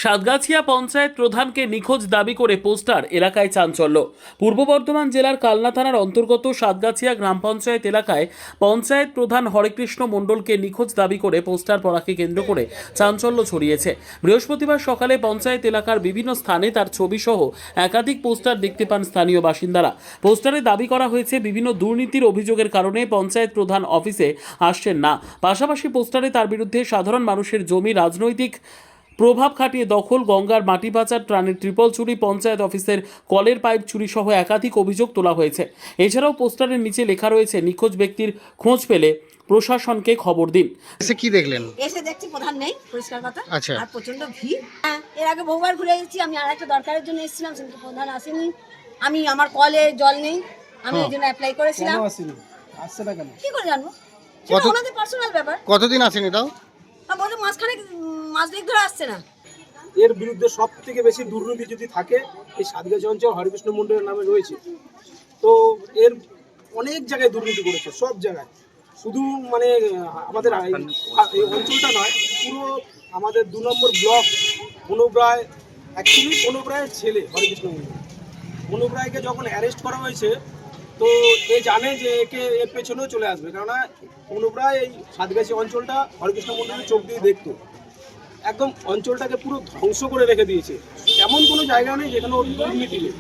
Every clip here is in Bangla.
সাতগাছিয়া পঞ্চায়েত প্রধানকে নিখোঁজ দাবি করে পোস্টার, এলাকায় চাঞ্চল্য। পূর্ব বর্ধমান জেলার কালনা থানার অন্তর্গত সাতগাছিয়া গ্রাম পঞ্চায়েত এলাকায় পঞ্চায়েত প্রধান হরেকৃষ্ণ মণ্ডলকে নিখোঁজ দাবি করে পোস্টার পড়াকে কেন্দ্র করে চাঞ্চল্য ছড়িয়েছে। বৃহস্পতিবার সকালে পঞ্চায়েত এলাকার বিভিন্ন স্থানে তার ছবি সহ একাধিক পোস্টার দেখতে পান স্থানীয় বাসিন্দারা। পোস্টারে দাবি করা হয়েছে বিভিন্ন দুর্নীতির অভিযোগের কারণে পঞ্চায়েত প্রধান অফিসে আসছেন না। পাশাপাশি পোস্টারে তার বিরুদ্ধে সাধারণ মানুষের জমি রাজনৈতিক প্রভাব খাটিয়ে দখল, গঙ্গার মাটি পাচার, ত্রাণের ট্রিপল চুরি, পঞ্চায়েত অফিসের কলের পাইপ চুরি সহ একাধিক অভিযোগ তোলা হয়েছে। এছাড়াও পোস্টারের নিচে লেখা রয়েছে, নিখোঁজ ব্যক্তির খোঁজ পেলে প্রশাসনকে খবর দিন। এসে কি দেখলেন? এসে দেখছি প্রধান নেই, পরিষ্কার কথা। আচ্ছা। আর প্রচন্ড ভিড়। হ্যাঁ, এর আগে বহুবার ঘুরে এসেছি। আমি আর একটা দরকারের জন্য এসেছিলাম, কিন্তু প্রধান আসেনি। আমি আমার কলে জল নেই, আমি এই জন্য অ্যাপ্লাই করেছিলাম। আসছে না কেন? কি করে জানবো? সেটা ওনাদের পার্সোনাল ব্যাপার। কতদিন আসেনি তাও? বলতে মাস দেড় ধরে আসছে না। এর বিরুদ্ধে সব থেকে বেশি দুর্নীতি যদি থাকে এই সাতগাছি অঞ্চল হরেকৃষ্ণ মণ্ডলের নামে রয়েছে। তো এর অনেক জায়গায় দুর্নীতি করেছে, সব জায়গায়। শুধু মানে আমাদের এই অঞ্চলটা নয়, পুরো আমাদের 2 নম্বর ব্লক অনুব্রায়, অ্যাকচুয়ালি অনুব্রায়ের ছেলে হরেকৃষ্ণ মণ্ডল। অনুব্রায়কে যখন অ্যারেস্ট করা হয়েছে, তো এ জানে যে এর পেছনেও চলে আসবে, কেননা অনুব্রায় এই সাতগাছি অঞ্চলটা হরেকৃষ্ণ মণ্ডলের চোখ দিয়ে দেখতো। একদম অঞ্চলটাকে পুরো ধ্বংস করে রেখে দিয়েছে। এমন কোনো জায়গা নেই যেখানে ওর দুর্নীতি নেই।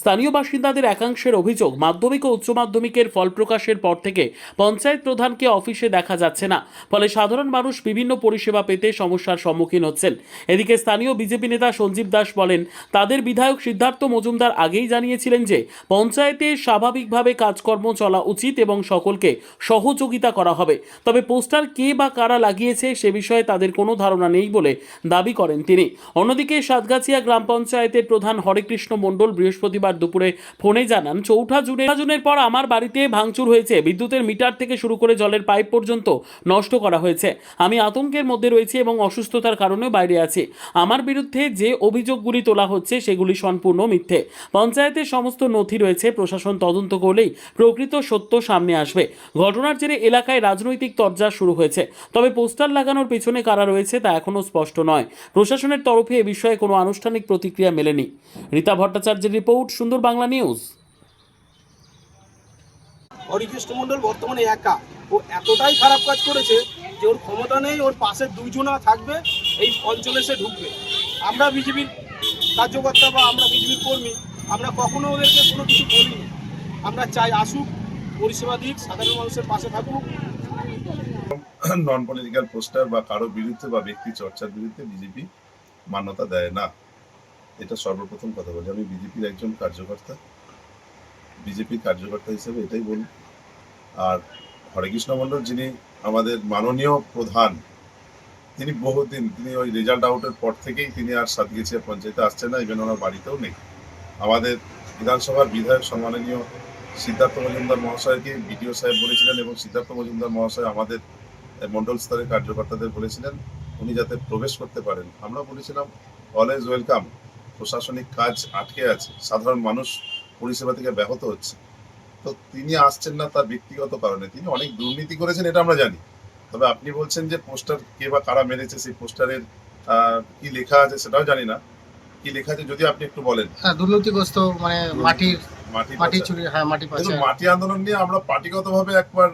স্থানীয় বাসিন্দাদের একাংশের অভিযোগ, মাধ্যমিক ও উচ্চ মাধ্যমিকের ফল প্রকাশের পর থেকে পঞ্চায়েত প্রধানকে অফিসে দেখা যাচ্ছে না, ফলে সাধারণ মানুষ বিভিন্ন পরিষেবা পেতে সমস্যার সম্মুখীন হচ্ছেন। এদিকে স্থানীয় বিজেপি নেতা সঞ্জীব দাস বলেন, তাদের বিধায়ক সিদ্ধার্থ মজুমদার আগেই জানিয়েছিলেন যে পঞ্চায়েতে স্বাভাবিকভাবে কাজকর্ম চলা উচিত এবং সকলকে সহযোগিতা করা হবে। তবে পোস্টার কে বা কারা লাগিয়েছে সে বিষয়ে তাদের কোনো ধারণা নেই বলে দাবি করেন তিনি। অন্যদিকে সাতগাছিয়া গ্রাম পঞ্চায়েতের প্রধান হরেকৃষ্ণ মণ্ডল বৃহস্পতিবার দুপুরে ফোনে জানান, 4 জুনের পর আমার বাড়িতে ভাঙচুর হয়েছে, বিদ্যুতের মিটার থেকে শুরু করে জলের পাইপ পর্যন্ত নষ্ট করা হয়েছে। আমি আতঙ্কের মধ্যে রয়েছি এবং অসুস্থতার কারণেও বাইরে আছি। আমার বিরুদ্ধে যে অভিযোগগুলি তোলা হচ্ছে সেগুলি সম্পূর্ণ মিথ্যে। পঞ্চায়েতের সমস্ত নথি রয়েছে, প্রশাসন তদন্ত করলেই প্রকৃত সত্য সামনে আসবে। ঘটনার জেরে এলাকায় রাজনৈতিক তরজা শুরু হয়েছে, তবে পোস্টার লাগানোর পেছনে কারা রয়েছে তা এখনও স্পষ্ট নয়। প্রশাসনের তরফে এ বিষয়ে কোনো আনুষ্ঠানিক প্রতিক্রিয়া মেলেনি। রীতা ভট্টাচার্যের রিপোর্ট, সুন্দর বাংলা নিউজ। হরেকৃষ্ণ মণ্ডল বর্তমানে একা, ও এতটাই খারাপ কাজ করেছে যে ওর ক্ষমতা নেই, ওর পাশে 2 জনা থাকবে, এই অঞ্চলে সে ঢুকবে। আমরা বিজেপির কার্যকর্তা বা আমরা বিজেপির কর্মী, আমরা কখনো ওদেরকে কোনো কিছু বলিনি। আমরা চাই আসুক, পরিষেবা দিক, সাধারণ মানুষের পাশে থাকুক। নন পলিটিক্যাল পোস্টার বা কারো বিরুদ্ধে বা ব্যক্তি চর্চার বিরুদ্ধে বিজেপি মান্যতা দেয় না। এটা সর্বপ্রথম কথা বলি। আমি বিজেপির একজন কার্যকর্তা, বিজেপির কার্যকর্তা হিসেবে এটাই বলি। আর হরেকৃষ্ণ মণ্ডল যিনি আমাদের মাননীয় প্রধান, তিনি বহুদিন, তিনি ওই রেজাল্ট আউটের পর থেকেই তিনি আর সাতগাছিয়া পঞ্চায়েতে আসছেন না, ইভেন ওনার বাড়িতেও নেই। আমাদের বিধানসভার বিধায়ক সম্মাননীয় সিদ্ধার্থ মজুমদার মহাশয়কে বিডিও সাহেব বলেছিলেন এবং সিদ্ধার্থ মজুমদার মহাশয় আমাদের মণ্ডল স্তরের কার্যকর্তাদের বলেছিলেন উনি যাতে প্রবেশ করতে পারেন। আমরা বলেছিলাম অলওয়েজ ওয়েলকাম। প্রশাসনিক কাজ আটকে আছে, সাধারণ মানুষ পরিষেবা থেকে ব্যাহত হচ্ছে, তো তিনি আসছেন না তার ব্যক্তিগত কারণে। তিনি অনেক দুর্নীতি করেছেন, এটা আমরা জানি। তবে আপনি বলছেন যে পোস্টার কে বা কারা মেরেছে, সেই পোস্টারের কি লেখা আছে সেটাও জানি না। কি লেখা আছে যদি আপনি একটু বলেন। হ্যাঁ, দুর্নীতিগ্রস্ত মানে মাটি চুরি, হ্যাঁ মাটি পাচার। মাটি আন্দোলন নিয়ে আমরা পার্টিগতভাবে একবার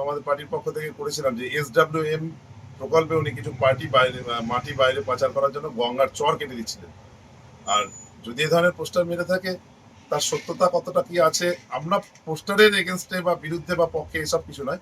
আমাদের পার্টির পক্ষ থেকে করেছিলাম যে SWM প্রকল্পে উনি কিছু মাটি বাইরে পাচার করার জন্য গঙ্গার চর কেটে দিচ্ছিলেন। আর যদি এ ধরনের পোস্টার মেরে থাকে তার সত্যতা কতটা কি আছে, আমরা পোস্টারের এগেনস্টে বা বিরুদ্ধে বা পক্ষে এসব কিছু নয়।